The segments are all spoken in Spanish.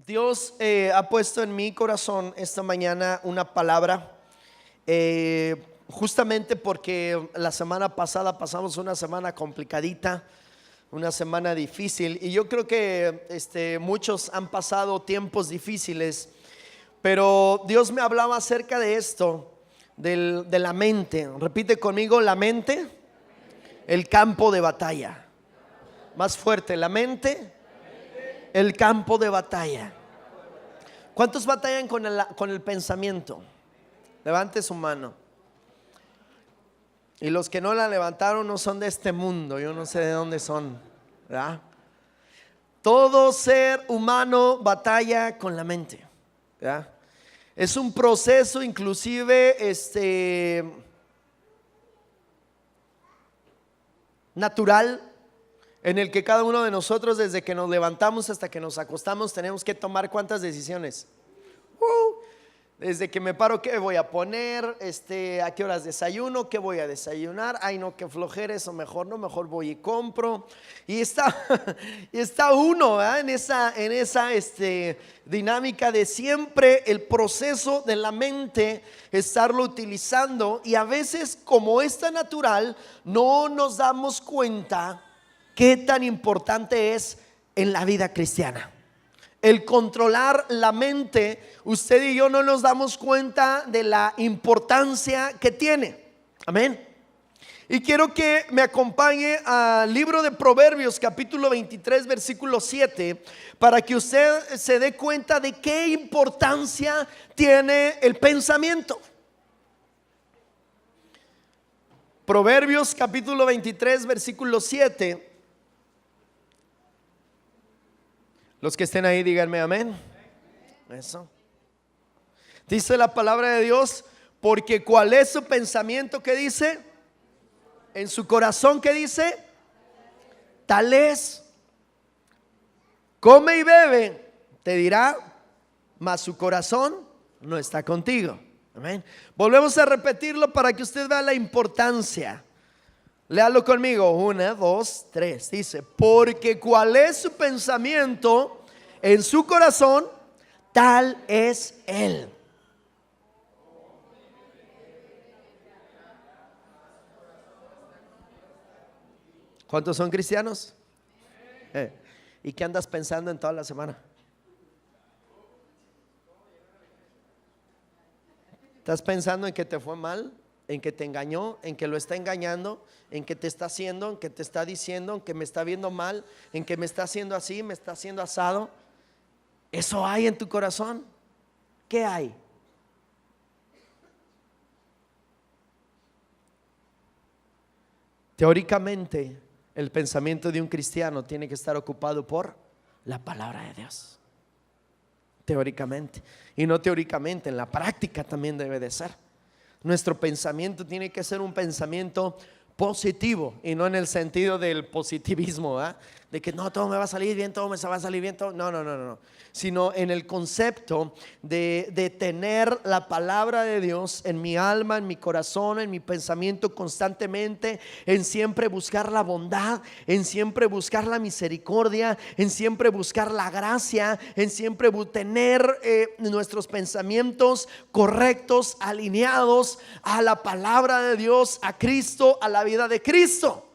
Dios ha puesto en mi corazón esta mañana una palabra, justamente porque la semana pasada pasamos una semana complicadita, una semana difícil, y yo creo que muchos han pasado tiempos difíciles, pero Dios me hablaba acerca de esto, de la mente. Repite conmigo: la mente, el campo de batalla. Más fuerte: la mente, el campo de batalla. ¿Cuántos batallan con el pensamiento? Levante su mano. Y los que no la levantaron no son de este mundo. Yo no sé de dónde son, ¿verdad? Todo ser humano batalla con la mente, ¿verdad? Es un proceso inclusive natural, en el que cada uno de nosotros, desde que nos levantamos hasta que nos acostamos, tenemos que tomar ¿cuántas decisiones? Desde que me paro, ¿qué voy a poner? ¿A qué horas desayuno? ¿Qué voy a desayunar? Ay, no, qué flojera, eso mejor no, mejor voy y compro. Y está uno, ¿verdad? en esa dinámica de siempre el proceso de la mente, estarlo utilizando. Y a veces, como es tan natural, no nos damos cuenta qué tan importante es en la vida cristiana el controlar la mente. Usted y yo no nos damos cuenta de la importancia que tiene. Amén. Y quiero que me acompañe al libro de Proverbios, capítulo 23, versículo 7, para que usted se dé cuenta de qué importancia tiene el pensamiento. Proverbios capítulo 23, versículo 7. Los que estén ahí, díganme amén. Eso. Dice la palabra de Dios: porque cuál es su pensamiento, ¿qué dice? En su corazón, ¿qué dice? Tal es. Come y bebe, te dirá, mas su corazón no está contigo. Amén. Volvemos a repetirlo para que usted vea la importancia. Léalo conmigo, 1, 2, 3. Dice: porque cuál es su pensamiento en su corazón, tal es él. ¿Cuántos son cristianos? ¿Y qué andas pensando en toda la semana? ¿Estás pensando en que te fue mal? ¿En que te engañó? ¿En que lo está engañando? ¿En que te está haciendo? ¿En que te está diciendo? ¿En que me está viendo mal? ¿En que me está haciendo así? ¿Me está haciendo asado? ¿Eso hay en tu corazón? ¿Qué hay? Teóricamente, el pensamiento de un cristiano tiene que estar ocupado por la palabra de Dios. Teóricamente. Y no teóricamente, en la práctica también debe de ser. Nuestro pensamiento tiene que ser un pensamiento positivo, y no en el sentido del positivismo, ¿eh? De que no, todo me va a salir bien, todo me va a salir bien, todo. No, sino en el concepto de tener la palabra de Dios en mi alma, en mi corazón, en mi pensamiento constantemente, en siempre buscar la bondad, en siempre buscar la misericordia, en siempre buscar la gracia, en siempre tener nuestros pensamientos correctos, alineados a la palabra de Dios, a Cristo, a la vida de Cristo.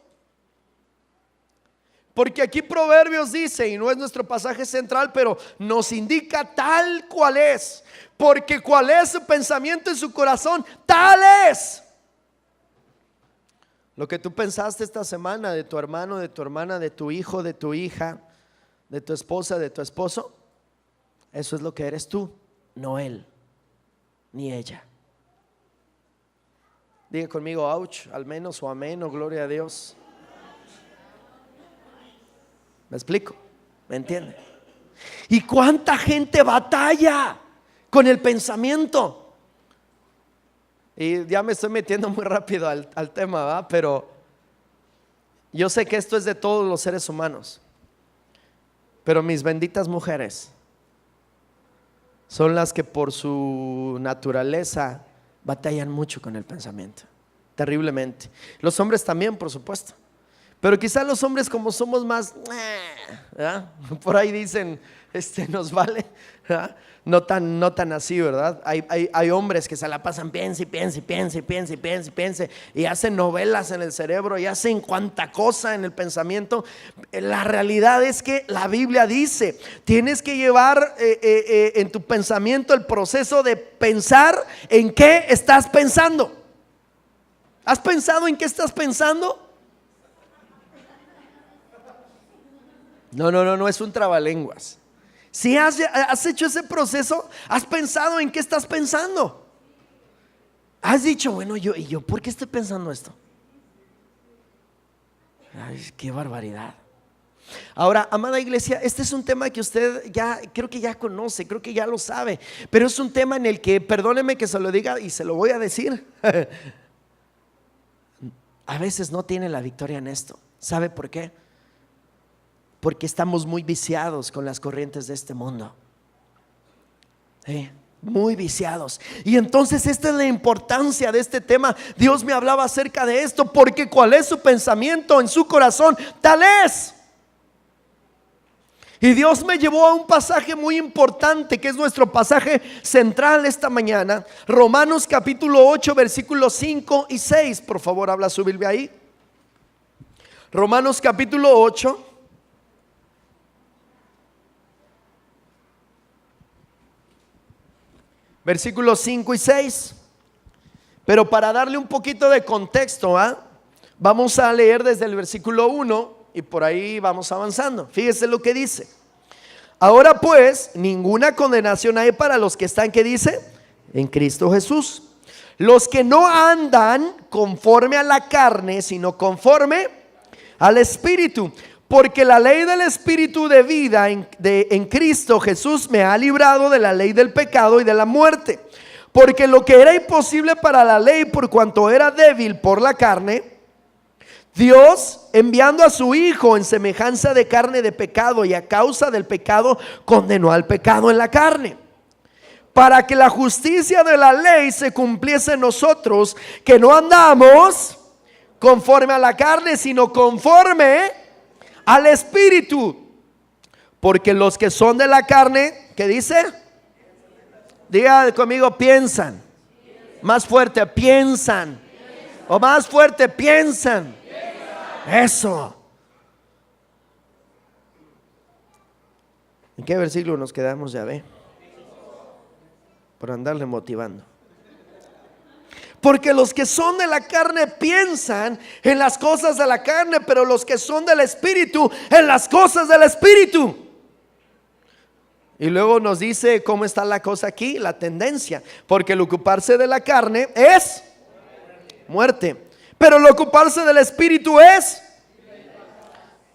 Porque aquí Proverbios dice, y no es nuestro pasaje central, pero nos indica tal cual es. Porque cuál es su pensamiento en su corazón, tal es. Lo que tú pensaste esta semana de tu hermano, de tu hermana, de tu hijo, de tu hija, de tu esposa, de tu esposo, eso es lo que eres tú, no él, ni ella. Diga conmigo, ouch, al menos, o amén, o gloria a Dios. ¿Me explico? ¿Me entiende? ¿Y cuánta gente batalla con el pensamiento? Y ya me estoy metiendo muy rápido al tema, ¿verdad? Pero yo sé que esto es de todos los seres humanos. Pero mis benditas mujeres son las que por su naturaleza batallan mucho con el pensamiento, terriblemente. Los hombres también, por supuesto. Pero quizás los hombres, como somos más, ¿verdad? Por ahí dicen, nos vale, ¿verdad? No tan así, ¿verdad? Hay hombres que se la pasan piense y piense y piense y piense y piense y piense y hacen novelas en el cerebro y hacen cuanta cosa en el pensamiento. La realidad es que la Biblia dice, tienes que llevar en tu pensamiento el proceso de pensar en qué estás pensando. ¿Has pensado en qué estás pensando? No es un trabalenguas. Si has hecho ese proceso, has pensado en qué estás pensando. Has dicho, bueno, yo ¿por qué estoy pensando esto? Ay, qué barbaridad. Ahora, amada iglesia, este es un tema que usted creo que ya conoce, creo que ya lo sabe, pero es un tema en el que, perdóneme que se lo diga y se lo voy a decir, a veces no tiene la victoria en esto. ¿Sabe por qué? Porque estamos muy viciados con las corrientes de este mundo. Muy viciados. Y entonces esta es la importancia de este tema. Dios me hablaba acerca de esto, porque cuál es su pensamiento en su corazón, tal es. Y Dios me llevó a un pasaje muy importante, que es nuestro pasaje central esta mañana. Romanos capítulo 8 versículos 5 y 6. Por favor, habla su Biblia ahí. Romanos capítulo 8 versículos 5 y 6. Pero para darle un poquito de contexto, vamos a leer desde el versículo 1 y por ahí vamos avanzando. Fíjese lo que dice. Ahora pues, ninguna condenación hay para los que están, ¿qué dice? En Cristo Jesús. Los que no andan conforme a la carne, sino conforme al Espíritu. Porque la ley del Espíritu de vida en Cristo Jesús me ha librado de la ley del pecado y de la muerte. Porque lo que era imposible para la ley, por cuanto era débil por la carne, Dios, enviando a su Hijo en semejanza de carne de pecado, y a causa del pecado condenó al pecado en la carne, para que la justicia de la ley se cumpliese en nosotros, que no andamos conforme a la carne, sino conforme al Espíritu. Porque los que son de la carne, ¿qué dice? Diga conmigo, piensan. Más fuerte, piensan. O más fuerte, piensan. Eso. ¿En qué versículo nos quedamos? Ya ve, por andarle motivando. Porque los que son de la carne piensan en las cosas de la carne, pero los que son del Espíritu en las cosas del Espíritu. Y luego nos dice cómo está la cosa aquí, la tendencia. Porque el ocuparse de la carne es muerte, pero el ocuparse del Espíritu es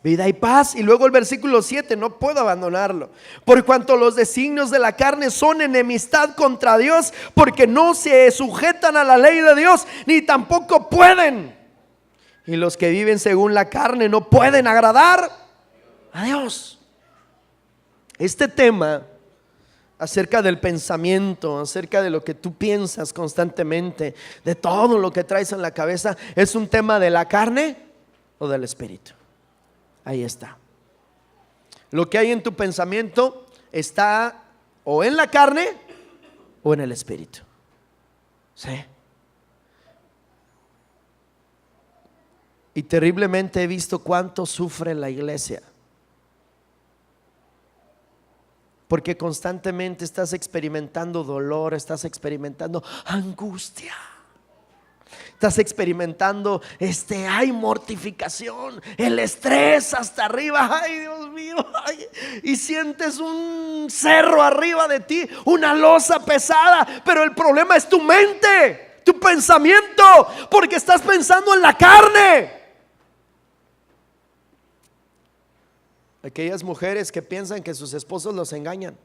vida y paz. Y luego el versículo 7, no puedo abandonarlo. Por cuanto los designios de la carne son enemistad contra Dios, porque no se sujetan a la ley de Dios, ni tampoco pueden. Y los que viven según la carne no pueden agradar a Dios. Este tema acerca del pensamiento, acerca de lo que tú piensas constantemente, de todo lo que traes en la cabeza, ¿es un tema de la carne o del Espíritu? Ahí está. Lo que hay en tu pensamiento está o en la carne o en el Espíritu. ¿Sí? Y terriblemente he visto cuánto sufre la iglesia, porque constantemente estás experimentando dolor, estás experimentando angustia, estás experimentando hay mortificación, el estrés hasta arriba. Ay, Dios mío, y sientes un cerro arriba de ti, una losa pesada. Pero el problema es tu mente, tu pensamiento, porque estás pensando en la carne. Aquellas mujeres que piensan que sus esposos los engañan.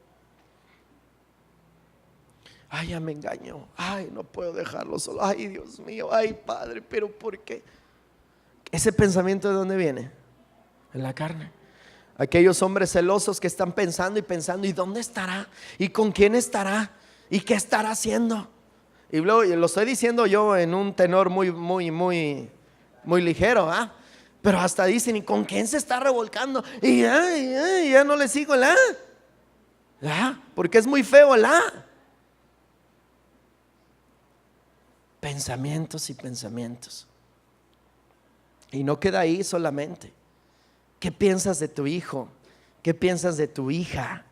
Ay, ya me engañó. Ay, no puedo dejarlo solo. Ay, Dios mío. Ay, Padre, pero ¿por qué? ¿Ese pensamiento de dónde viene? En la carne. Aquellos hombres celosos que están pensando y pensando, ¿y dónde estará? ¿Y con quién estará? ¿Y qué estará haciendo? Y luego lo estoy diciendo yo en un tenor muy ligero, pero hasta dicen, ¿y con quién se está revolcando? Y ya no le sigo Porque es muy feo pensamientos y pensamientos. Y no queda ahí solamente. ¿Qué piensas de tu hijo? ¿Qué piensas de tu hija?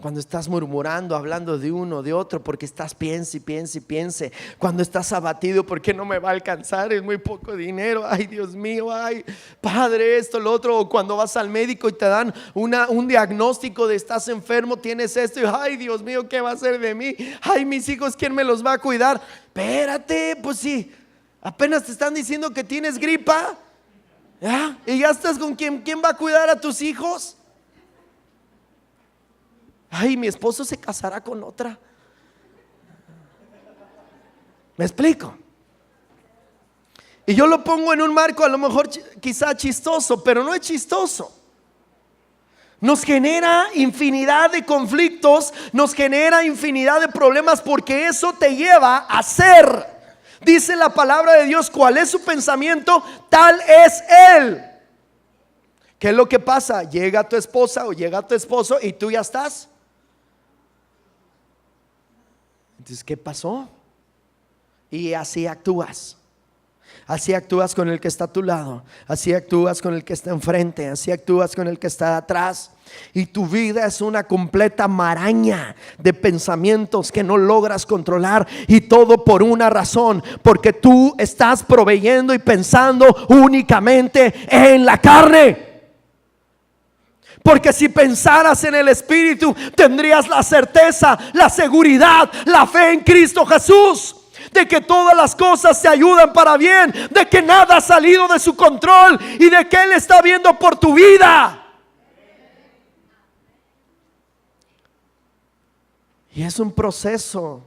Cuando estás murmurando, hablando de uno, de otro, porque estás piense y piense y piense. Cuando estás abatido, porque no me va a alcanzar, es muy poco dinero. Ay, Dios mío, ay, Padre, esto, lo otro. O cuando vas al médico y te dan un diagnóstico de estás enfermo, tienes esto. Y ay, Dios mío, ¿qué va a hacer de mí? Ay, mis hijos, ¿quién me los va a cuidar? Espérate, pues sí, apenas te están diciendo que tienes gripa, y ya estás con quién va a cuidar a tus hijos. Ay, mi esposo se casará con otra. ¿Me explico? Y yo lo pongo en un marco a lo mejor quizá chistoso, pero no es chistoso. Nos genera infinidad de conflictos, nos genera infinidad de problemas, porque eso te lleva a ser. Dice la palabra de Dios, ¿cuál es su pensamiento? Tal es él. ¿Qué es lo que pasa? Llega tu esposa o llega tu esposo y tú ya estás. Entonces, ¿qué pasó? Y así actúas. Así actúas con el que está a tu lado, así actúas con el que está enfrente, así actúas con el que está atrás. Y tu vida es una completa maraña de pensamientos que no logras controlar, y todo por una razón: porque tú estás proveyendo y pensando únicamente en la carne. Porque si pensaras en el Espíritu, tendrías la certeza, la seguridad, la fe en Cristo Jesús, de que todas las cosas te ayudan para bien, de que nada ha salido de su control y de que Él está viendo por tu vida. Y es un proceso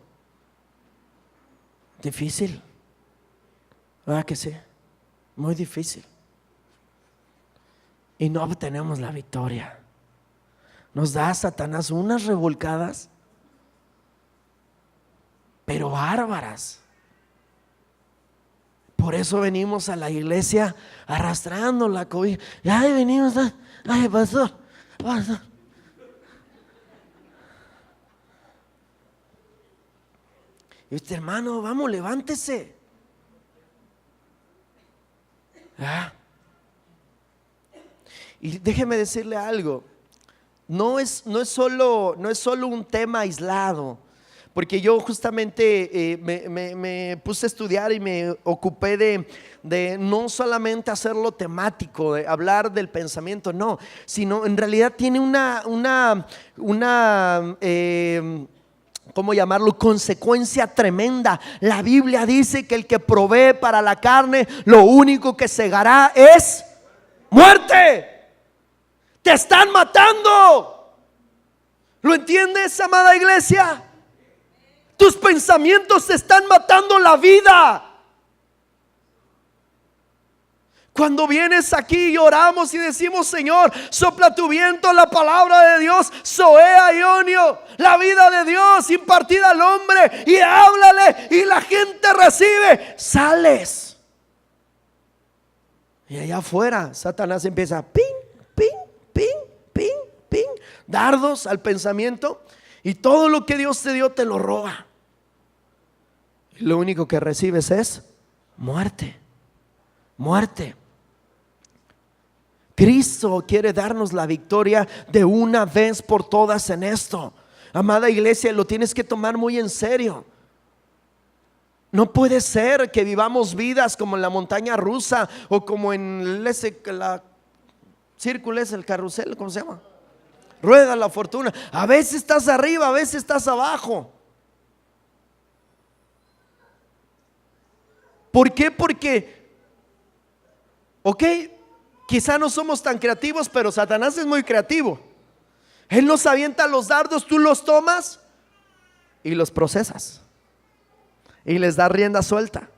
difícil, ¿verdad que sí? Muy difícil. Y no obtenemos la victoria. Nos da a Satanás unas revolcadas, pero bárbaras. Por eso venimos a la iglesia arrastrando la cobija. Ay, venimos, ay, pastor. Y usted, hermano, vamos, levántese. Y déjeme decirle algo. No es solo un tema aislado. Porque yo justamente me puse a estudiar y me ocupé de no solamente hacerlo temático, de hablar del pensamiento, no, sino en realidad tiene una ¿cómo llamarlo? Consecuencia tremenda. La Biblia dice que el que provee para la carne, lo único que segará es muerte. Te están matando. ¿Lo entiendes, amada iglesia? Tus pensamientos te están matando la vida. Cuando vienes aquí y oramos y decimos: Señor, sopla tu viento, la palabra de Dios, Zoea Ionio, la vida de Dios impartida al hombre, y háblale, y la gente recibe, sales. Y allá afuera Satanás empieza ping, ping, ping, ping, ping, dardos al pensamiento, y todo lo que Dios te dio te lo roba. Y lo único que recibes es muerte. Muerte. Cristo quiere darnos la victoria de una vez por todas en esto. Amada iglesia, lo tienes que tomar muy en serio. No puede ser que vivamos vidas como en la montaña rusa, o como en la círculo, el carrusel, ¿cómo se llama? Rueda la fortuna. A veces estás arriba, a veces estás abajo. ¿Por qué? Porque, quizá no somos tan creativos, pero Satanás es muy creativo. Él nos avienta los dardos, tú los tomas y los procesas y les das rienda suelta.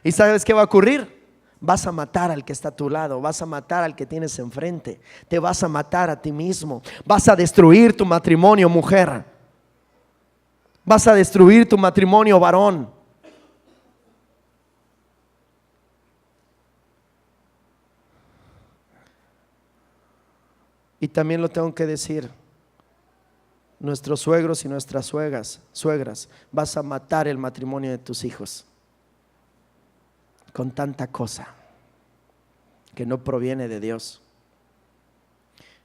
¿Y sabes qué va a ocurrir? Vas a matar al que está a tu lado, vas a matar al que tienes enfrente, te vas a matar a ti mismo, vas a destruir tu matrimonio, mujer, vas a destruir tu matrimonio, varón. Y también lo tengo que decir, nuestros suegros y nuestras suegras, vas a matar el matrimonio de tus hijos con tanta cosa que no proviene de Dios.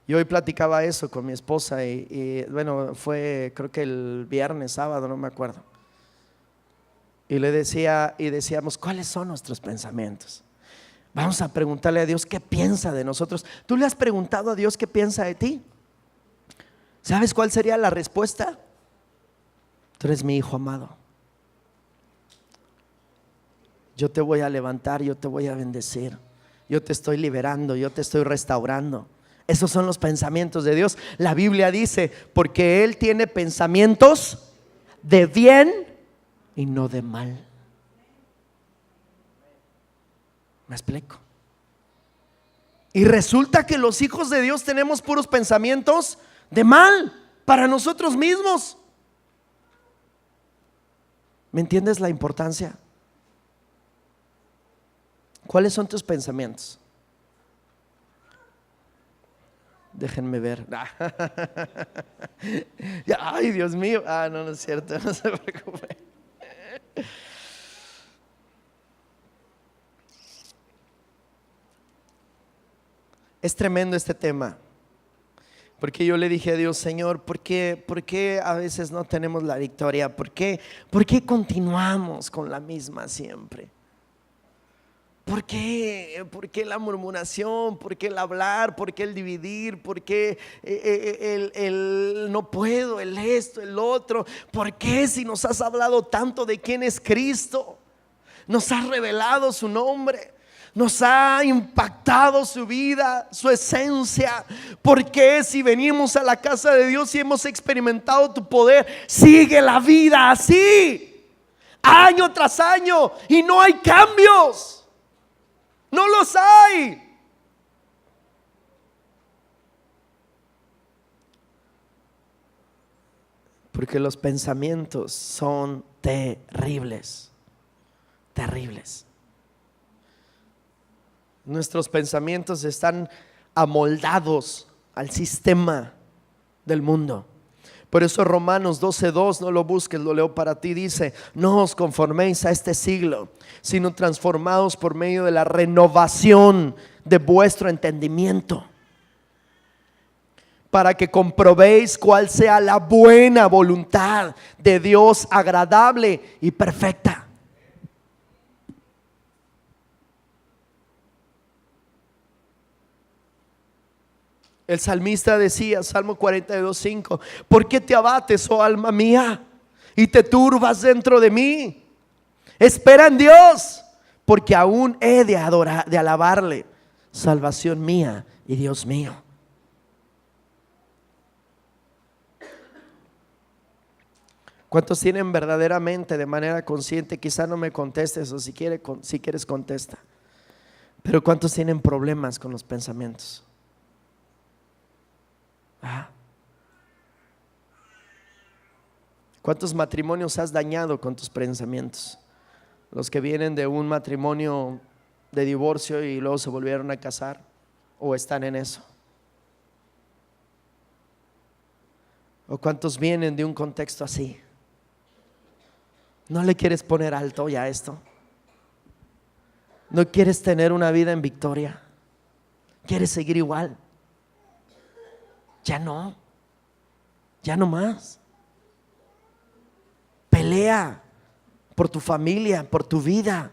Yo hoy platicaba eso con mi esposa y bueno, fue creo que el viernes, sábado, no me acuerdo. Y le decía, y decíamos, ¿cuáles son nuestros pensamientos? Vamos a preguntarle a Dios qué piensa de nosotros. ¿Tú le has preguntado a Dios qué piensa de ti? ¿Sabes cuál sería la respuesta? Tú eres mi hijo amado. Yo te voy a levantar, yo te voy a bendecir. Yo te estoy liberando, yo te estoy restaurando. Esos son los pensamientos de Dios. La Biblia dice, porque Él tiene pensamientos de bien y no de mal. ¿Me explico? Y resulta que los hijos de Dios tenemos puros pensamientos de mal para nosotros mismos. ¿Me entiendes la importancia? ¿Cuáles son tus pensamientos? Déjenme ver. Ay, Dios mío. No, no es cierto, no se preocupe. Es tremendo este tema, porque yo le dije a Dios, Señor, ¿por qué a veces no tenemos la victoria? ¿Por qué continuamos con la misma siempre? ¿Por qué la murmuración? ¿Por qué el hablar? ¿Por qué el dividir? ¿Por qué el no puedo, el esto, el otro? ¿Por qué si nos has hablado tanto de quién es Cristo? Nos has revelado su nombre, nos ha impactado su vida, su esencia. ¿Por qué si venimos a la casa de Dios y hemos experimentado tu poder, sigue la vida así, año tras año, y no hay cambios? No los hay. Porque los pensamientos son terribles, terribles. Nuestros pensamientos están amoldados al sistema del mundo. Por eso Romanos 12:2, no lo busques, lo leo para ti, dice: no os conforméis a este siglo, sino transformados por medio de la renovación de vuestro entendimiento, para que comprobéis cuál sea la buena voluntad de Dios, agradable y perfecta. El salmista decía, Salmo 42:5: ¿por qué te abates, oh alma mía, y te turbas dentro de mí? Espera en Dios, porque aún he de alabarle, salvación mía y Dios mío. ¿Cuántos tienen verdaderamente, de manera consciente? Quizá no me contestes, o si quieres contesta. Pero ¿cuántos tienen problemas con los pensamientos? ¿Cuántos matrimonios has dañado con tus pensamientos? Los que vienen de un matrimonio de divorcio y luego se volvieron a casar, o están en eso. ¿O cuántos vienen de un contexto así? ¿No le quieres poner alto ya a esto? ¿No quieres tener una vida en victoria? ¿Quieres seguir igual? Ya no más. Pelea por tu familia, por tu vida,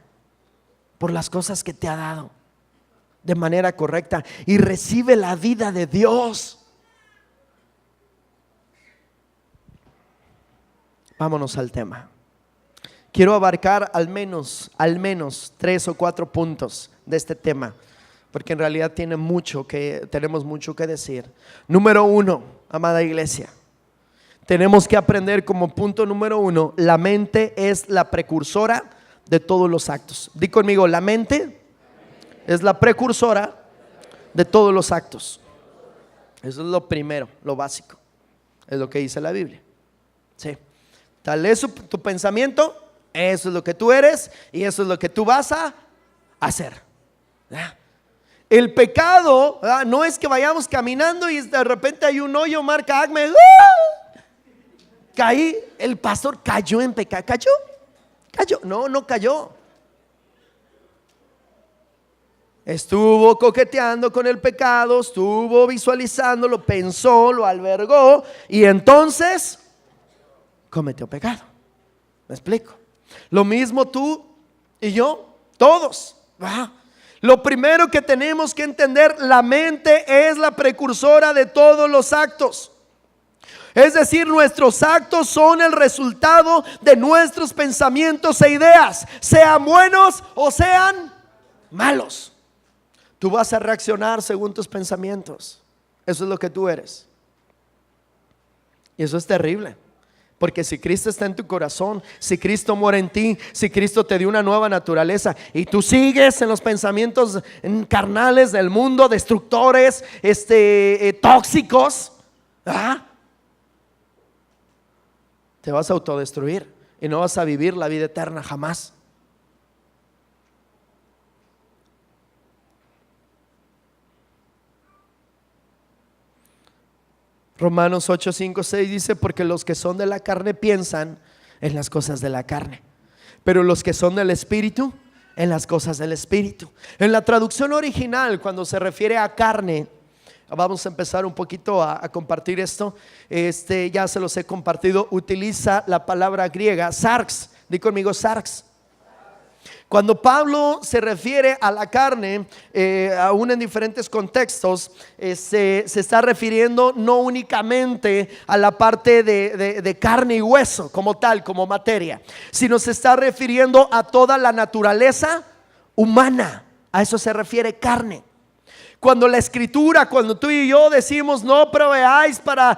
por las cosas que te ha dado de manera correcta, y recibe la vida de Dios. Vámonos al tema. Quiero abarcar al menos 3 o 4 puntos de este tema, porque en realidad tenemos mucho que decir. Número 1, amada iglesia, tenemos que aprender como punto número 1: la mente es la precursora de todos los actos. Di conmigo: la mente es la precursora de todos los actos. Eso es lo primero, lo básico. Es lo que dice la Biblia. Sí. Tal es tu pensamiento, eso es lo que tú eres y eso es lo que tú vas a hacer. El pecado, ¿verdad?, no es que vayamos caminando y de repente hay un hoyo, marca Acme. ¡Ah! Caí, el pastor cayó en pecado. ¿Cayó? No, no cayó. Estuvo coqueteando con el pecado, estuvo visualizándolo, pensó, lo albergó y entonces cometió pecado. ¿Me explico? Lo mismo tú y yo, todos. Lo primero que tenemos que entender, la mente es la precursora de todos los actos. Es decir, nuestros actos son el resultado de nuestros pensamientos e ideas, sean buenos o sean malos. Tú vas a reaccionar según tus pensamientos. Eso es lo que tú eres. Y eso es terrible. Porque si Cristo está en tu corazón, si Cristo mora en ti, si Cristo te dio una nueva naturaleza y tú sigues en los pensamientos carnales del mundo, destructores, tóxicos, te vas a autodestruir y no vas a vivir la vida eterna jamás. Romanos 8, 5, 6 dice: porque los que son de la carne piensan en las cosas de la carne, pero los que son del Espíritu, en las cosas del Espíritu. En la traducción original, cuando se refiere a carne, vamos a empezar un poquito a compartir esto. Ya se los he compartido. Utiliza la palabra griega sarx. Di conmigo sarx. Cuando Pablo se refiere a la carne, aún en diferentes contextos, se está refiriendo no únicamente a la parte de carne y hueso como tal, como materia, sino se está refiriendo a toda la naturaleza humana. A eso se refiere carne. Cuando la escritura, cuando tú y yo decimos no proveáis para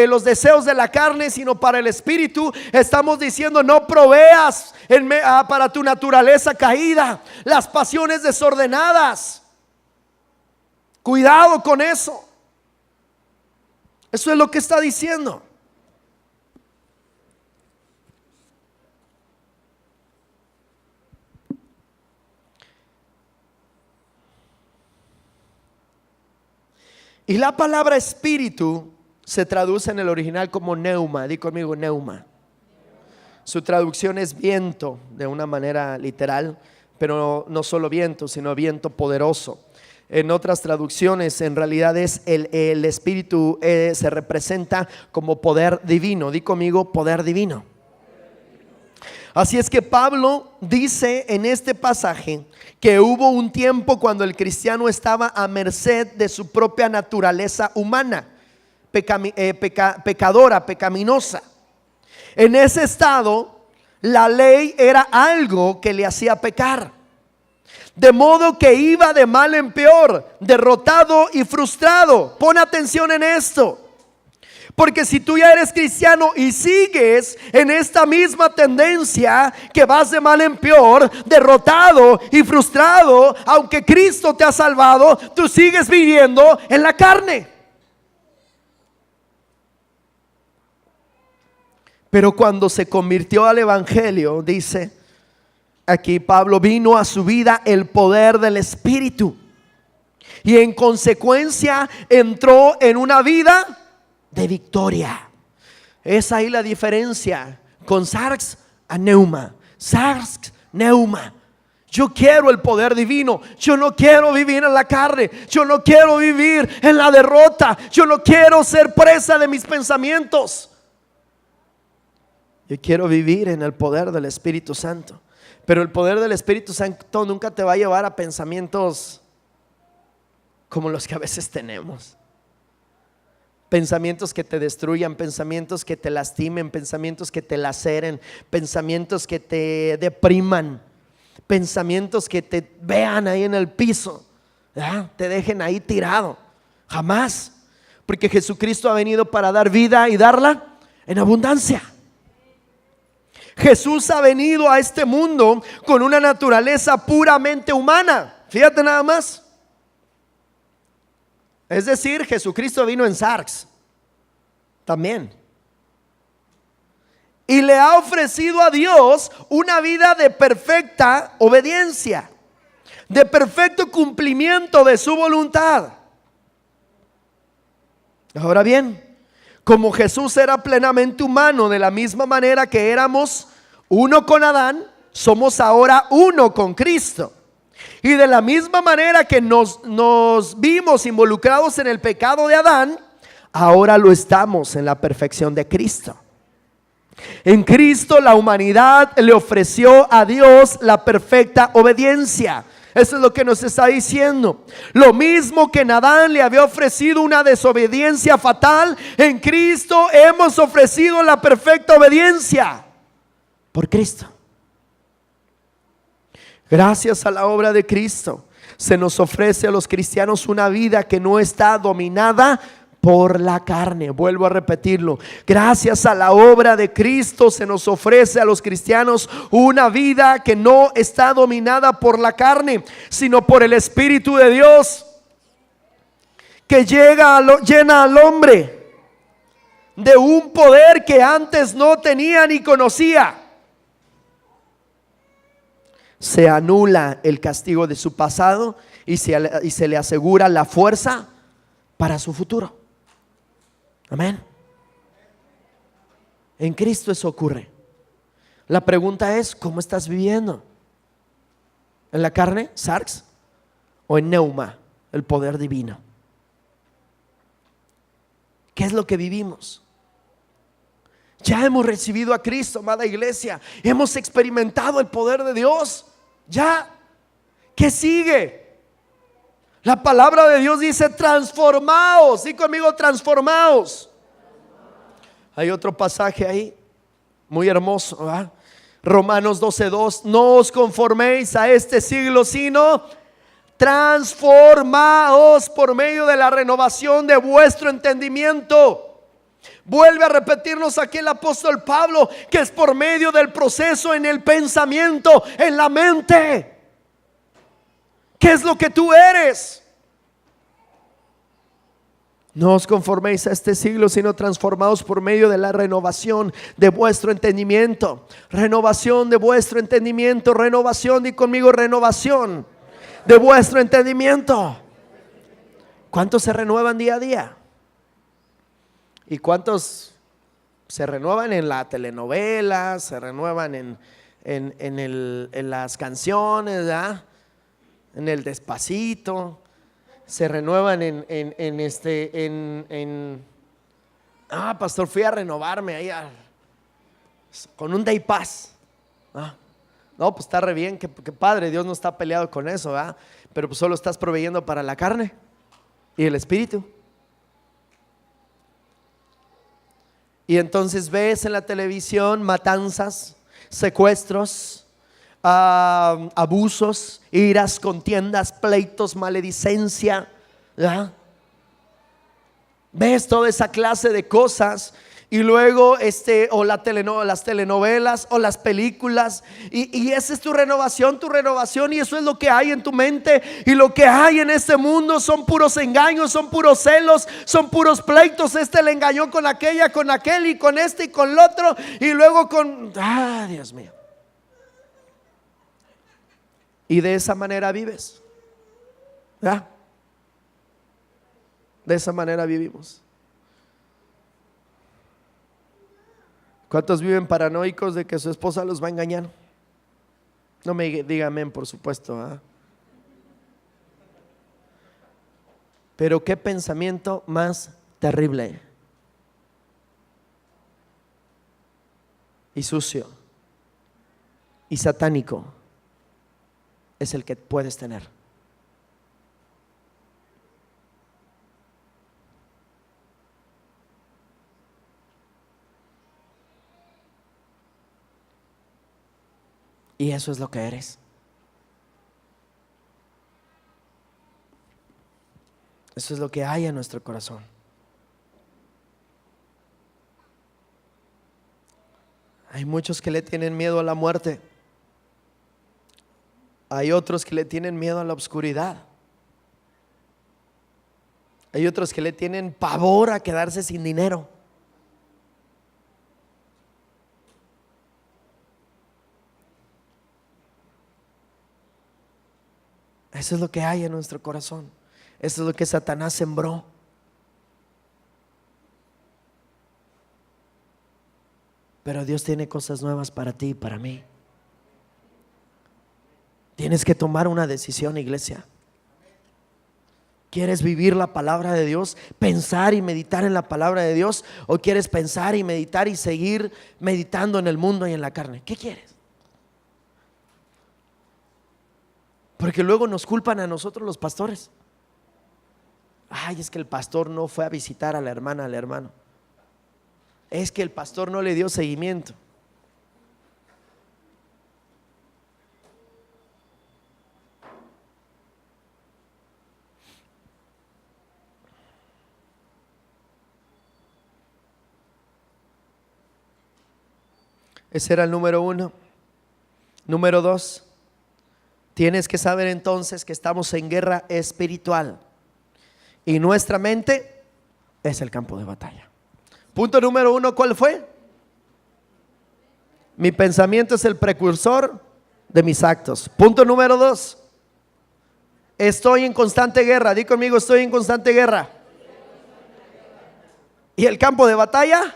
los deseos de la carne, sino para el espíritu, estamos diciendo no proveas para tu naturaleza caída, las pasiones desordenadas. Cuidado con eso. Eso es lo que está diciendo. Y la palabra espíritu se traduce en el original como neuma. Di conmigo neuma. Su traducción es viento de una manera literal, pero no solo viento, sino viento poderoso. En otras traducciones en realidad es el espíritu se representa como poder divino. Di conmigo poder divino. Así es que Pablo dice en este pasaje que hubo un tiempo cuando el cristiano estaba a merced de su propia naturaleza humana, pecadora, pecaminosa. En ese estado, la ley era algo que le hacía pecar, de modo que iba de mal en peor, derrotado y frustrado. Pon atención en esto. Porque si tú ya eres cristiano y sigues en esta misma tendencia, que vas de mal en peor, derrotado y frustrado, aunque Cristo te ha salvado, tú sigues viviendo en la carne. Pero cuando se convirtió al evangelio, dice aquí Pablo, vino a su vida el poder del Espíritu y en consecuencia entró en una vida de victoria. Es ahí la diferencia con sarx a neuma. Sarx, neuma. Yo quiero el poder divino. Yo no quiero vivir en la carne. Yo no quiero vivir en la derrota. Yo no quiero ser presa de mis pensamientos. Yo quiero vivir en el poder del Espíritu Santo. Pero el poder del Espíritu Santo nunca te va a llevar a pensamientos como los que a veces tenemos. Pensamientos que te destruyan, pensamientos que te lastimen, pensamientos que te laceren, pensamientos que te depriman, pensamientos que te vean ahí en el piso, ¿verdad? Te dejen ahí tirado. Jamás. Porque Jesucristo ha venido para dar vida y darla en abundancia. Jesús ha venido a este mundo con una naturaleza puramente humana. Fíjate nada más. Es decir, Jesucristo vino en sarx también. Y le ha ofrecido a Dios una vida de perfecta obediencia. de perfecto cumplimiento de su voluntad. Ahora bien, como Jesús era plenamente humano, de la misma manera que éramos uno con Adán, somos ahora uno con Cristo. Y de la misma manera que nos vimos involucrados en el pecado de Adán, ahora lo estamos en la perfección de Cristo. En Cristo la humanidad le ofreció a Dios la perfecta obediencia. Eso es lo que nos está diciendo. Lo mismo que en Adán le había ofrecido una desobediencia fatal, en Cristo hemos ofrecido la perfecta obediencia por Cristo. Gracias a la obra de Cristo se nos ofrece a los cristianos una vida que no está dominada por la carne. Vuelvo a repetirlo. Gracias a la obra de Cristo se nos ofrece a los cristianos una vida que no está dominada por la carne, sino por el Espíritu de Dios, que llena al hombre de un poder que antes no tenía ni conocía. Se anula el castigo de su pasado y se le asegura la fuerza para su futuro. Amén. En Cristo eso ocurre. La pregunta es: ¿cómo estás viviendo? ¿En la carne, sarx, o en neuma, el poder divino? ¿Qué es lo que vivimos? Ya hemos recibido a Cristo, amada iglesia. Hemos experimentado el poder de Dios. Ya. ¿Qué sigue? La palabra de Dios dice: transformaos. Di conmigo: transformaos. Hay otro pasaje ahí muy hermoso, ¿verdad? Romanos 12:2. No os conforméis a este siglo, sino transformaos por medio de la renovación de vuestro entendimiento. Vuelve a repetirnos aquí el apóstol Pablo que es por medio del proceso en el pensamiento, en la mente. ¿Qué es lo que tú eres? No os conforméis a este siglo, sino transformaos por medio de la renovación de vuestro entendimiento. Renovación de vuestro entendimiento. Renovación, di conmigo: renovación de vuestro entendimiento. ¿Cuántos se renuevan día a día? ¿Y cuántos se renuevan en la telenovela? Se renuevan en las canciones, ¿verdad? En el Despacito. Se renuevan pastor, fui a renovarme ahí con un day pass. No, pues está re bien, que padre, Dios no está peleado con eso, ¿verdad? Pero pues solo estás proveyendo para la carne y el espíritu. Y entonces ves en la televisión matanzas, secuestros, abusos, iras, contiendas, pleitos, maledicencia, ¿verdad? Ves toda esa clase de cosas. Y luego las telenovelas o las películas, y esa es tu renovación, y eso es lo que hay en tu mente. Y lo que hay en este mundo son puros engaños, son puros celos, son puros pleitos. Este le engañó con aquella, con aquel, y con este y con el otro, y luego con Dios mío. Y de esa manera vives, ¿verdad? De esa manera vivimos. ¿Cuántos viven paranoicos de que su esposa los va a engañar? No me diga amén, por supuesto, ¿eh? Pero qué pensamiento más terrible y sucio y satánico es el que puedes tener. Y eso es lo que eres. Eso es lo que hay en nuestro corazón. Hay muchos que le tienen miedo a la muerte. Hay otros que le tienen miedo a la oscuridad. Hay otros que le tienen pavor a quedarse sin dinero. Eso es lo que hay en nuestro corazón. Eso es lo que Satanás sembró. Pero Dios tiene cosas nuevas para ti y para mí. Tienes que tomar una decisión, iglesia. ¿Quieres vivir la palabra de Dios? ¿Pensar y meditar en la palabra de Dios? ¿O quieres pensar y meditar y seguir meditando en el mundo y en la carne? ¿Qué quieres? Porque luego nos culpan a nosotros los pastores. Ay, es que el pastor no fue a visitar a la hermana, al hermano. Es que el pastor no le dio seguimiento. Ese era el número 1. Número 2, tienes que saber entonces que estamos en guerra espiritual y nuestra mente es el campo de batalla. Punto número 1, ¿cuál fue? Mi pensamiento es el precursor de mis actos. Punto número 2, estoy en constante guerra. Di conmigo, estoy en constante guerra. Y el campo de batalla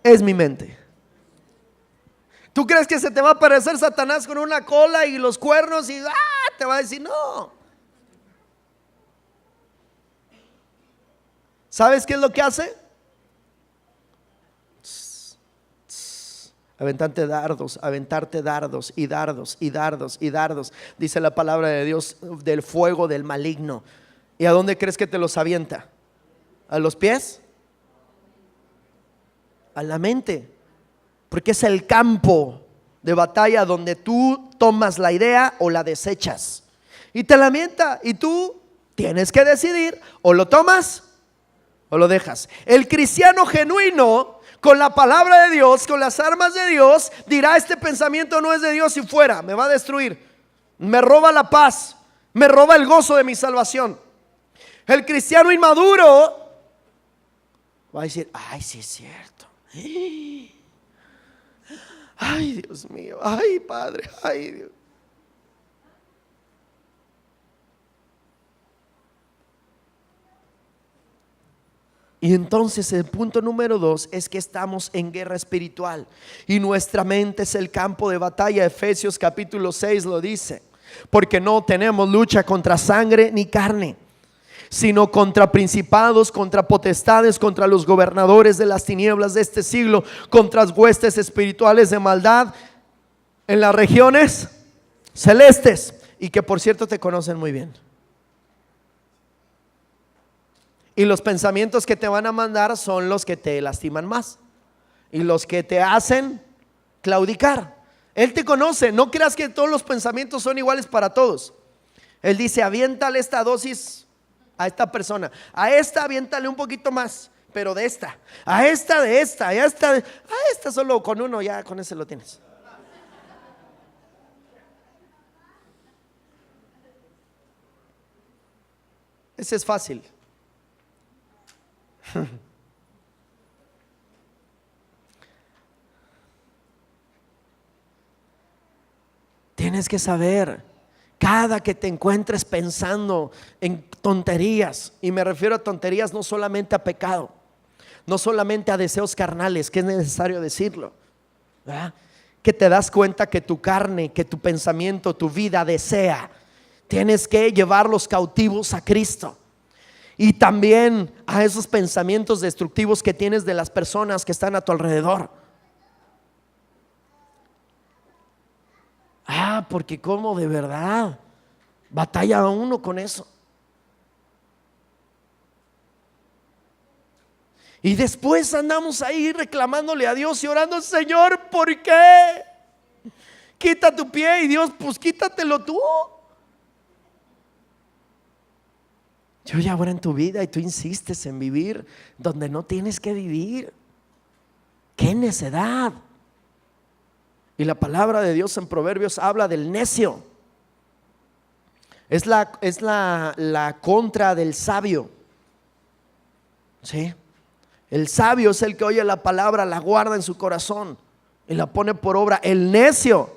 es mi mente. ¿Tú crees que se te va a aparecer Satanás con una cola y los cuernos y te va a decir no? ¿Sabes qué es lo que hace? Aventarte dardos, aventarte dardos y dardos y dardos y dardos. Dice la palabra de Dios, del fuego del maligno. ¿Y a dónde crees que te los avienta? ¿A los pies? A la mente. Porque es el campo de batalla donde tú tomas la idea o la desechas. Y te la avienta y tú tienes que decidir, o lo tomas o lo dejas. El cristiano genuino, con la palabra de Dios, con las armas de Dios, dirá: este pensamiento no es de Dios y fuera, me va a destruir, me roba la paz, me roba el gozo de mi salvación. El cristiano inmaduro va a decir: ay, sí es cierto. Ay, Dios mío, ay, Padre, ay, Dios. Y entonces el punto número 2 es que estamos en guerra espiritual y nuestra mente es el campo de batalla. Efesios capítulo 6 lo dice: porque no tenemos lucha contra sangre ni carne, sino contra principados, contra potestades, contra los gobernadores de las tinieblas de este siglo, contra las huestes espirituales de maldad en las regiones celestes. Y que por cierto te conocen muy bien. Y los pensamientos que te van a mandar son los que te lastiman más y los que te hacen claudicar. Él te conoce, no creas que todos los pensamientos son iguales para todos. Él dice: aviéntale esta dosis a esta persona, a esta aviéntale un poquito más, pero de esta, a esta de esta, a esta solo con uno, ya con ese lo tienes. Ese es fácil. Tienes que saber, cada que te encuentres pensando en tonterías, y me refiero a tonterías no solamente a pecado, no solamente a deseos carnales, que es necesario decirlo, ¿verdad? Que te das cuenta que tu carne, que tu pensamiento, tu vida desea, tienes que llevarlos cautivos a Cristo. Y también a esos pensamientos destructivos que tienes de las personas que están a tu alrededor. Porque como de verdad batalla uno con eso. Y después andamos ahí reclamándole a Dios y orando: Señor, ¿por qué? Quita tu pie. Y Dios: pues quítatelo tú. Yo ya ahora en tu vida y tú insistes en vivir donde no tienes que vivir. ¡Qué necedad! Y la palabra de Dios en Proverbios habla del necio. Es la contra del sabio. ¿Sí? El sabio es el que oye la palabra, la guarda en su corazón y la pone por obra. El necio,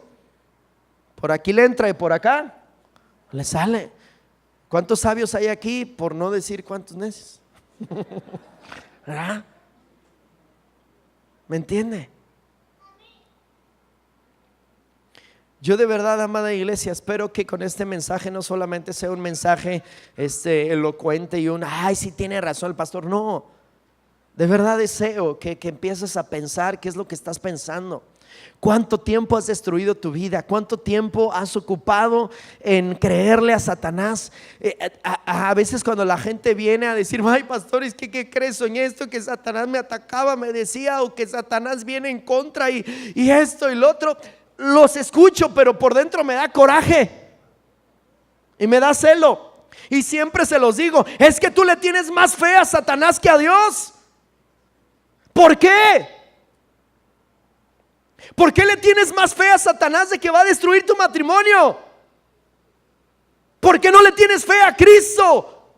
por aquí le entra y por acá Le sale. ¿Cuántos sabios hay aquí? Por no decir cuántos necios. ¿Verdad? ¿Me entiende? Yo de verdad, amada iglesia, espero que con este mensaje no solamente sea un mensaje elocuente y ay, sí tiene razón el pastor. No, de verdad deseo que empieces a pensar qué es lo que estás pensando. ¿Cuánto tiempo has destruido tu vida? ¿Cuánto tiempo has ocupado en creerle a Satanás? A veces cuando la gente viene a decir, ay pastores, ¿qué crees? Soñé esto, que Satanás me atacaba, me decía, o que Satanás viene en contra y esto y lo otro. Los escucho, pero por dentro me da coraje y me da celo. Y siempre se los digo, es que tú le tienes más fe a Satanás que a Dios. ¿Por qué? ¿Por qué le tienes más fe a Satanás de que va a destruir tu matrimonio? ¿Por qué no le tienes fe a Cristo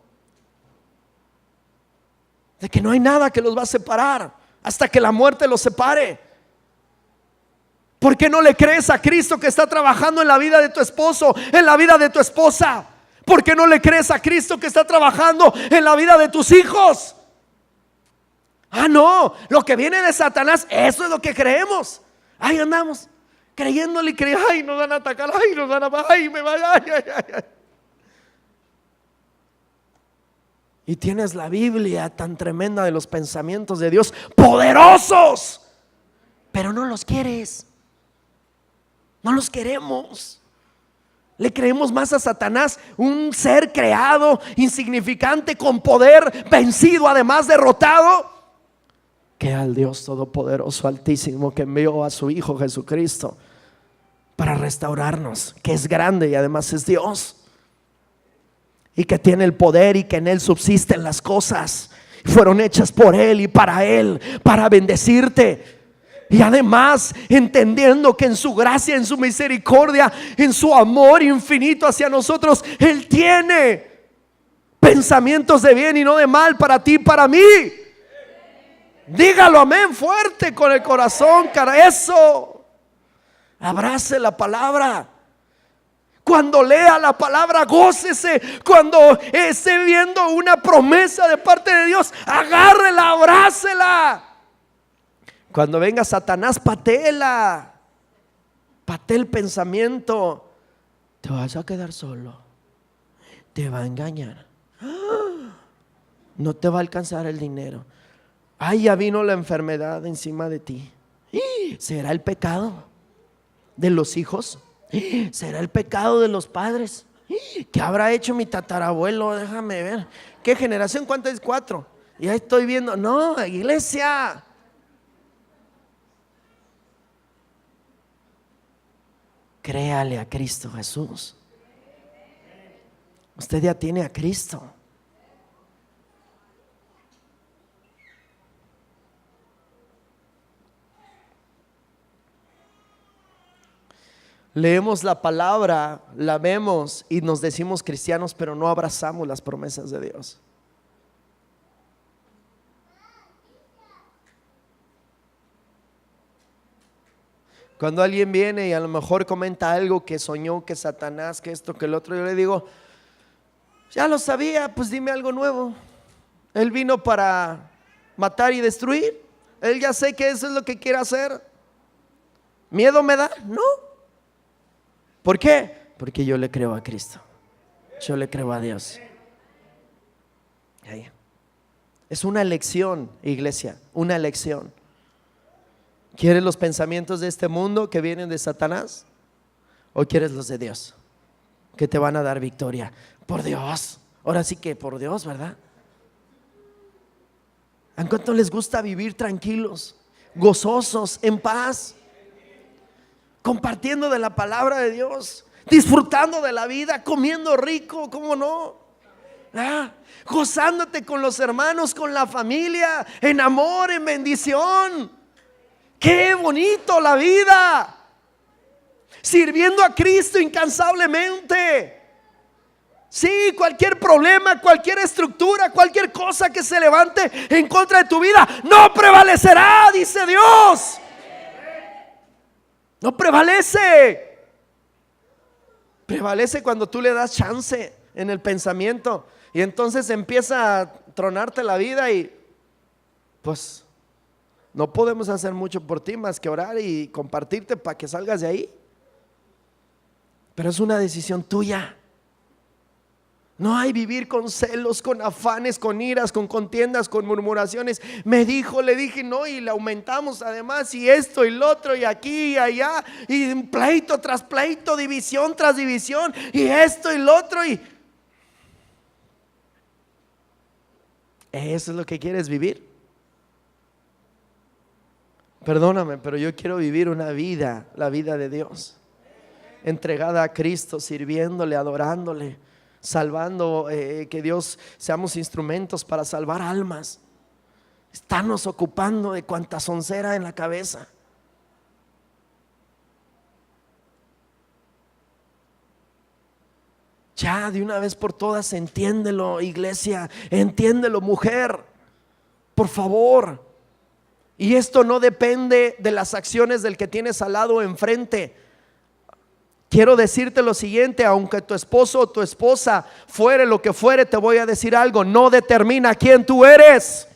de que no hay nada que los va a separar hasta que la muerte los separe? ¿Por qué no le crees a Cristo que está trabajando en la vida de tu esposo, en la vida de tu esposa? ¿Por qué no le crees a Cristo que está trabajando en la vida de tus hijos? Ah, no, lo que viene de Satanás, eso es lo que creemos. Ahí andamos creyéndole y creyendo, ay, nos van a atacar, ay, nos van a, ay, me va, ay. Y tienes la Biblia tan tremenda de los pensamientos de Dios, poderosos, pero no los quieres. No los queremos. Le creemos más a Satanás, un ser creado, insignificante, con poder, vencido, además derrotado, que al Dios todopoderoso, altísimo, que envió a su Hijo Jesucristo para restaurarnos, que es grande y además es Dios, y que tiene el poder y que en Él subsisten las cosas. Fueron hechas por Él y para Él, para bendecirte. Y además entendiendo que en su gracia, en su misericordia, en su amor infinito hacia nosotros, Él tiene pensamientos de bien y no de mal para ti y para mí. Dígalo amén fuerte con el corazón, cara. Eso. Abrace la palabra. Cuando lea la palabra, gócese. Cuando esté viendo una promesa de parte de Dios, agárrela, abrácela. Cuando venga Satanás, patéela. Patea el pensamiento. Te vas a quedar solo. Te va a engañar. No te va a alcanzar el dinero. Ay, ya vino la enfermedad encima de ti. ¿Será el pecado de los hijos? ¿Será el pecado de los padres? ¿Qué habrá hecho mi tatarabuelo? Déjame ver. ¿Qué generación? ¿Cuántas es? 4. Ya estoy viendo. No, iglesia. Créale a Cristo Jesús. Usted ya tiene a Cristo. Leemos la palabra, la vemos y nos decimos cristianos, pero no abrazamos las promesas de Dios. Cuando alguien viene y a lo mejor comenta algo que soñó, que Satanás, que esto, que el otro, yo le digo, ya lo sabía, pues dime algo nuevo. Él vino para matar y destruir. Él ya sé que eso es lo que quiere hacer. ¿Miedo me da? No. ¿Por qué? Porque yo le creo a Cristo. Yo le creo a Dios. Es una elección, iglesia, una elección. ¿Quieres los pensamientos de este mundo que vienen de Satanás? ¿O quieres los de Dios, que te van a dar victoria? Por Dios. Ahora sí que por Dios, ¿verdad? ¿A cuánto les gusta vivir tranquilos, gozosos, en paz? Compartiendo de la palabra de Dios, disfrutando de la vida, comiendo rico, ¿cómo no? Gozándote con los hermanos, con la familia, en amor, en bendición. ¡Qué bonito la vida! Sirviendo a Cristo incansablemente. Sí, cualquier problema, cualquier estructura, cualquier cosa que se levante en contra de tu vida, no prevalecerá, dice Dios. No prevalece. Prevalece cuando tú le das chance en el pensamiento. Y entonces empieza a tronarte la vida y pues no podemos hacer mucho por ti más que orar y compartirte para que salgas de ahí. Pero es una decisión tuya. No hay vivir con celos, con afanes, con iras, con contiendas, con murmuraciones. Me dijo, le dije, no, y le aumentamos además, y esto y lo otro, y aquí y allá, y pleito tras pleito, división tras división, y esto y lo otro, y ¿eso es lo que quieres vivir? Perdóname, pero yo quiero vivir una vida, la vida de Dios, entregada a Cristo, sirviéndole, adorándole, salvando, que Dios seamos instrumentos para salvar almas. Estarnos ocupando de cuanta soncera en la cabeza. Ya de una vez por todas, entiéndelo, iglesia, entiéndelo, mujer, por favor. Y esto no depende de las acciones del que tienes al lado o enfrente. Quiero decirte lo siguiente: aunque tu esposo o tu esposa fuere lo que fuere, te voy a decir algo: no determina quién tú eres.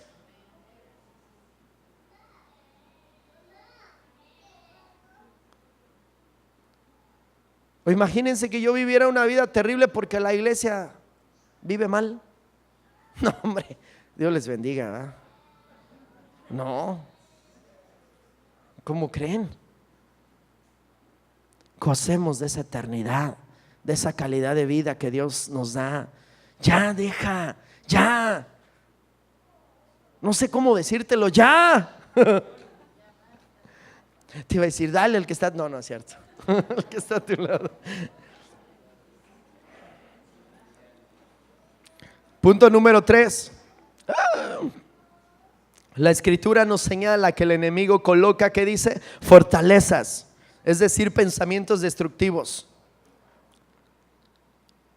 O imagínense que yo viviera una vida terrible porque la iglesia vive mal. No, hombre, Dios les bendiga, ¿verdad? No, ¿cómo creen? Gocemos de esa eternidad, de esa calidad de vida que Dios nos da. Ya deja, ya. No sé cómo decírtelo, ya. Te iba a decir, dale al que está. No, no es cierto. El que está a tu lado. Punto número 3. La escritura nos señala que el enemigo coloca, ¿qué dice? Fortalezas, es decir, pensamientos destructivos.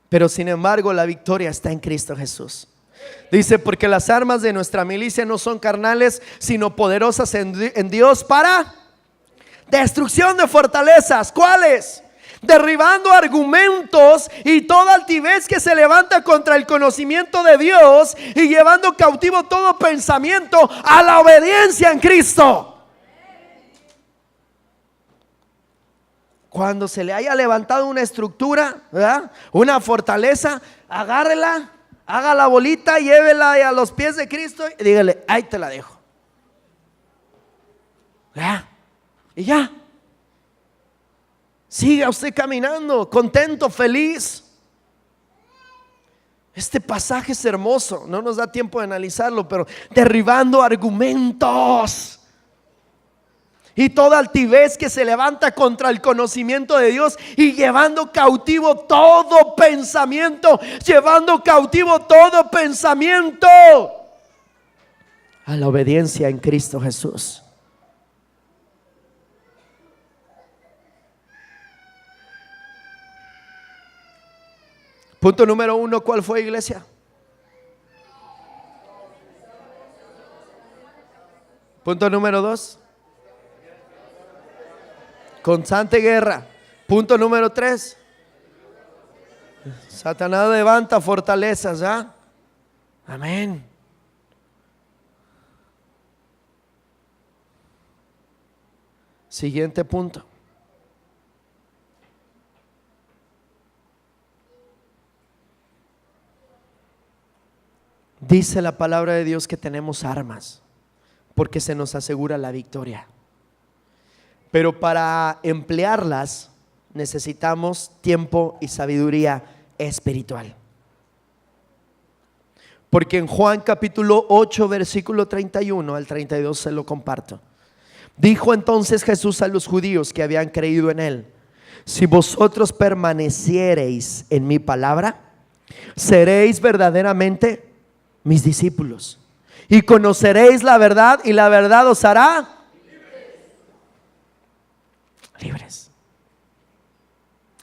Pero sin embargo la victoria está en Cristo Jesús. Dice, porque las armas de nuestra milicia no son carnales, sino poderosas en Dios para destrucción de fortalezas. ¿Cuáles? Derribando argumentos y toda altivez que se levanta contra el conocimiento de Dios, y llevando cautivo todo pensamiento a la obediencia en Cristo. Cuando se le haya levantado una estructura, ¿verdad?, una fortaleza, agárrela, haga la bolita, llévela a los pies de Cristo y dígale, ahí te la dejo, ¿verdad? Y ya, siga usted caminando, contento, feliz. Este pasaje es hermoso, no nos da tiempo de analizarlo, pero derribando argumentos y toda altivez que se levanta contra el conocimiento de Dios, y llevando cautivo todo pensamiento, llevando cautivo todo pensamiento a la obediencia en Cristo Jesús. Punto número 1, ¿cuál fue, iglesia? Punto número 2, constante guerra. Punto número 3, Satanás levanta fortalezas, ¿ah? Amén. Siguiente punto. Dice la palabra de Dios que tenemos armas porque se nos asegura la victoria. Pero para emplearlas necesitamos tiempo y sabiduría espiritual. Porque en Juan capítulo 8 versículo 31 al 32 se lo comparto. Dijo entonces Jesús a los judíos que habían creído en él: si vosotros permaneciereis en mi palabra, seréis verdaderamente mis discípulos, y conoceréis la verdad, y la verdad os hará libres.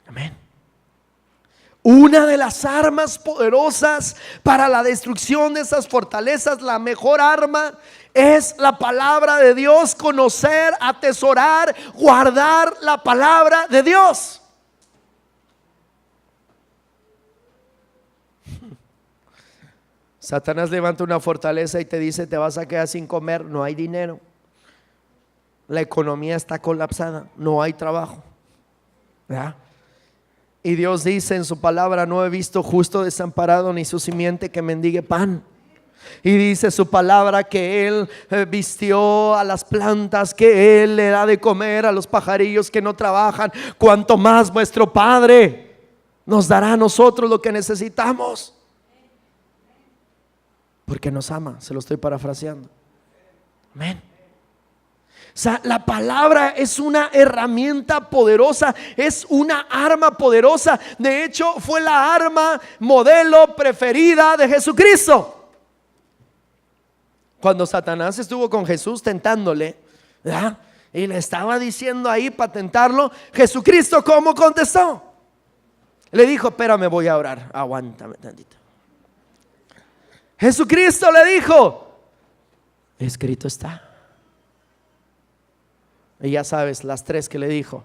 Amén. Una de las armas poderosas para la destrucción de esas fortalezas, la mejor arma, es la palabra de Dios. Conocer, atesorar, guardar la palabra de Dios. Satanás levanta una fortaleza y te dice: te vas a quedar sin comer, no hay dinero, la economía está colapsada, no hay trabajo, ¿verdad? Y Dios dice en su palabra: no he visto justo desamparado ni su simiente que mendigue pan. Y dice su palabra que Él vistió a las plantas, que Él le da de comer a los pajarillos que no trabajan. Cuanto más vuestro Padre nos dará a nosotros lo que necesitamos, porque nos ama. Se lo estoy parafraseando. Amén. O sea, la palabra es una herramienta poderosa, es una arma poderosa. De hecho, fue la arma modelo preferida de Jesucristo. Cuando Satanás estuvo con Jesús tentándole, ¿verdad?, y le estaba diciendo ahí para tentarlo, Jesucristo, ¿cómo contestó? Le dijo: espérame, voy a orar, aguántame tantito. Jesucristo le dijo: escrito está. Y ya sabes las tres que le dijo,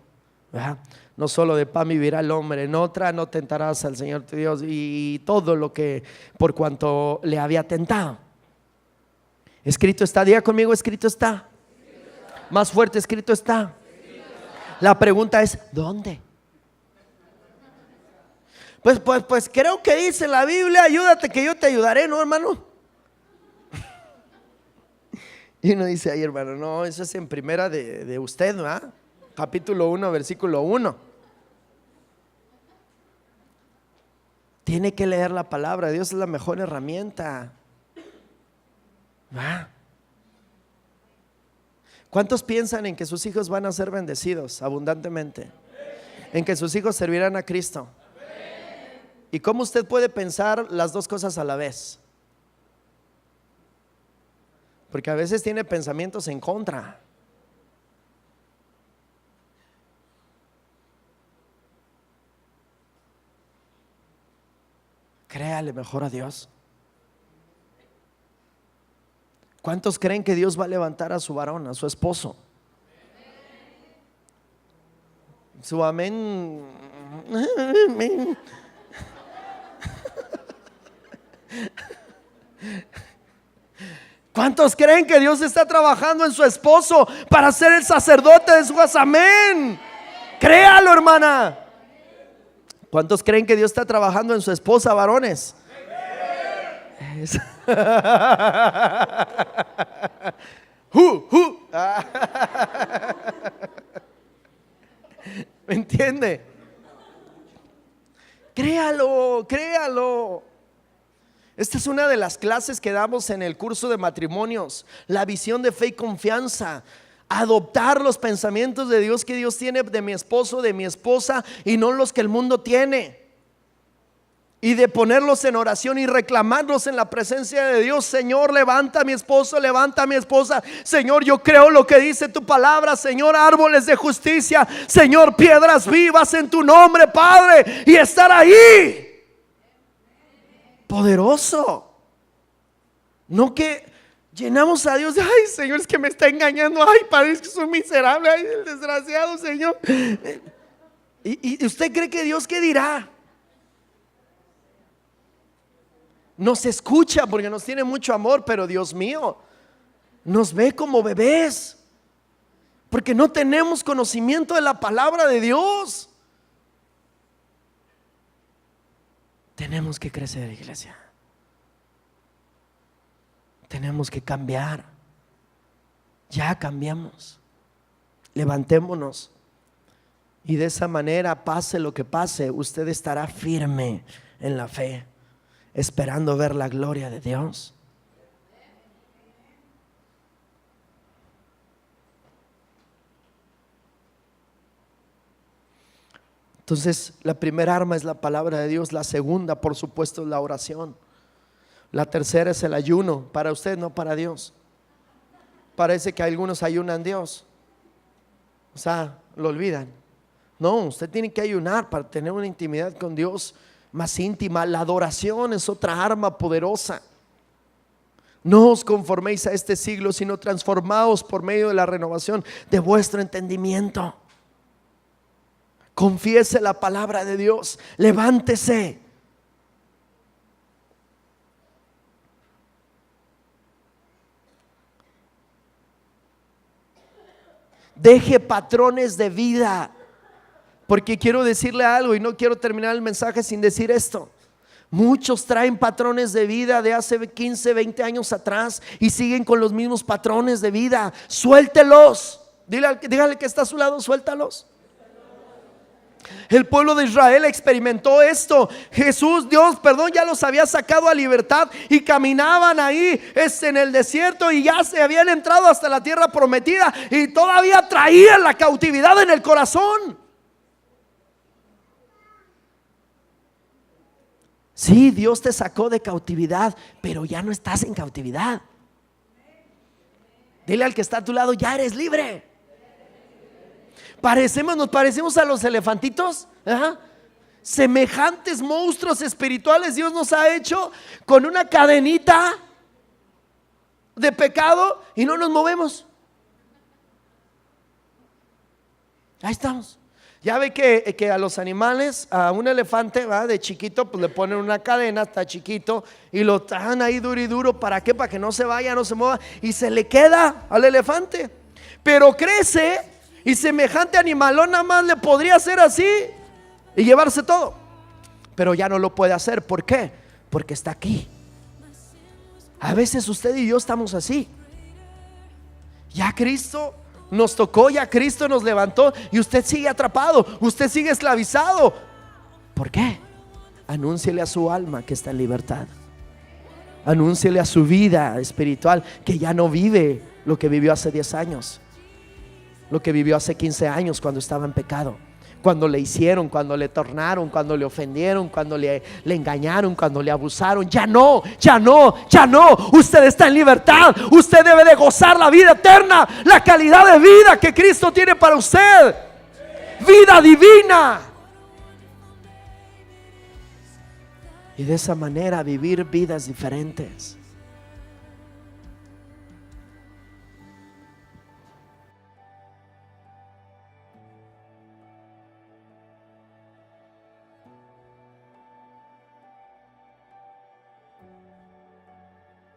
¿verdad? No solo de pan vivirá el hombre, en otra: no tentarás al Señor tu Dios, y todo lo que por cuanto le había tentado. Escrito está, diga conmigo: escrito está. Más fuerte: escrito está. La pregunta es: ¿dónde? Pues creo que dice la Biblia: ayúdate que yo te ayudaré, ¿no, hermano? Y uno dice: ay, hermano, no, eso es en primera de usted, ¿verdad? Capítulo 1, versículo 1. Tiene que leer la palabra. Dios es la mejor herramienta, ¿va? ¿Cuántos piensan en que sus hijos van a ser bendecidos abundantemente? En que sus hijos servirán a Cristo. ¿Y cómo usted puede pensar las dos cosas a la vez? Porque a veces tiene pensamientos en contra. Créale mejor a Dios. ¿Cuántos creen que Dios va a levantar a su varón, a su esposo? Su amén. ¿Cuántos creen que Dios está trabajando en su esposo para ser el sacerdote de su casa? Amén. Créalo, hermana. ¿Cuántos creen que Dios está trabajando en su esposa, varones? ¿Me entiende? Créalo, créalo. Esta es una de las clases que damos en el curso de matrimonios, la visión de fe y confianza. Adoptar los pensamientos de Dios que Dios tiene de mi esposo, de mi esposa, y no los que el mundo tiene. Y de ponerlos en oración y reclamarlos en la presencia de Dios. Señor, levanta a mi esposo, levanta a mi esposa. Señor, yo creo lo que dice tu palabra. Señor, árboles de justicia. Señor, piedras vivas en tu nombre, Padre. Y estar ahí. Poderoso. No que llenamos a Dios de: ay, Señor, es que me está engañando. Ay, Padre, es que soy miserable. Ay, el desgraciado, Señor. ¿Y usted cree que Dios qué dirá? Nos escucha porque nos tiene mucho amor, pero Dios mío, nos ve como bebés porque no tenemos conocimiento de la palabra de Dios. Tenemos que crecer, iglesia. Tenemos que cambiar. Ya cambiamos. Levantémonos. Y de esa manera, pase lo que pase, usted estará firme en la fe, esperando ver la gloria de Dios. Entonces, la primera arma es la palabra de Dios. La segunda, por supuesto, es la oración. La tercera es el ayuno. Para usted, no para Dios. Parece que algunos ayunan a Dios, o sea, lo olvidan. No, usted tiene que ayunar para tener una intimidad con Dios más íntima. La adoración es otra arma poderosa. No os conforméis a este siglo, sino transformaos por medio de la renovación de vuestro entendimiento. Confiese la palabra de Dios. Levántese. Deje patrones de vida. Porque quiero decirle algo y no quiero terminar el mensaje sin decir esto. Muchos traen patrones de vida de hace 15, 20 años atrás y siguen con los mismos patrones de vida. Suéltelos. Dígale que está a su lado, suéltalos. El pueblo de Israel experimentó esto. Jesús, Dios, perdón, ya los había sacado a libertad y caminaban ahí en el desierto y ya se habían entrado hasta la tierra prometida y todavía traían la cautividad en el corazón. Sí, Dios te sacó de cautividad, pero ya no estás en cautividad. Dile al que está a tu lado, ya eres libre. Nos parecemos a los elefantitos. Semejantes monstruos espirituales Dios nos ha hecho con una cadenita de pecado y no nos movemos. Ahí estamos. Ya ve que a los animales, a un elefante, ¿va? De chiquito, pues le ponen una cadena, está chiquito, y lo traen ahí duro y duro. ¿Para qué? Para que no se vaya, no se mueva, y se le queda al elefante. Pero crece y semejante animalón nada más le podría hacer así y llevarse todo. Pero ya no lo puede hacer. ¿Por qué? Porque está aquí. A veces usted y yo estamos así. Ya Cristo nos tocó, ya Cristo nos levantó y usted sigue atrapado, usted sigue esclavizado. ¿Por qué? Anúnciele a su alma que está en libertad. Anúnciele a su vida espiritual que ya no vive lo que vivió hace 10 años, lo que vivió hace 15 años cuando estaba en pecado, cuando le hicieron, cuando le tornaron, cuando le ofendieron, cuando le engañaron, cuando le abusaron. Ya no, ya no, ya no. Usted está en libertad. Usted debe de gozar la vida eterna, la calidad de vida que Cristo tiene para usted. Vida divina. Y de esa manera vivir vidas diferentes.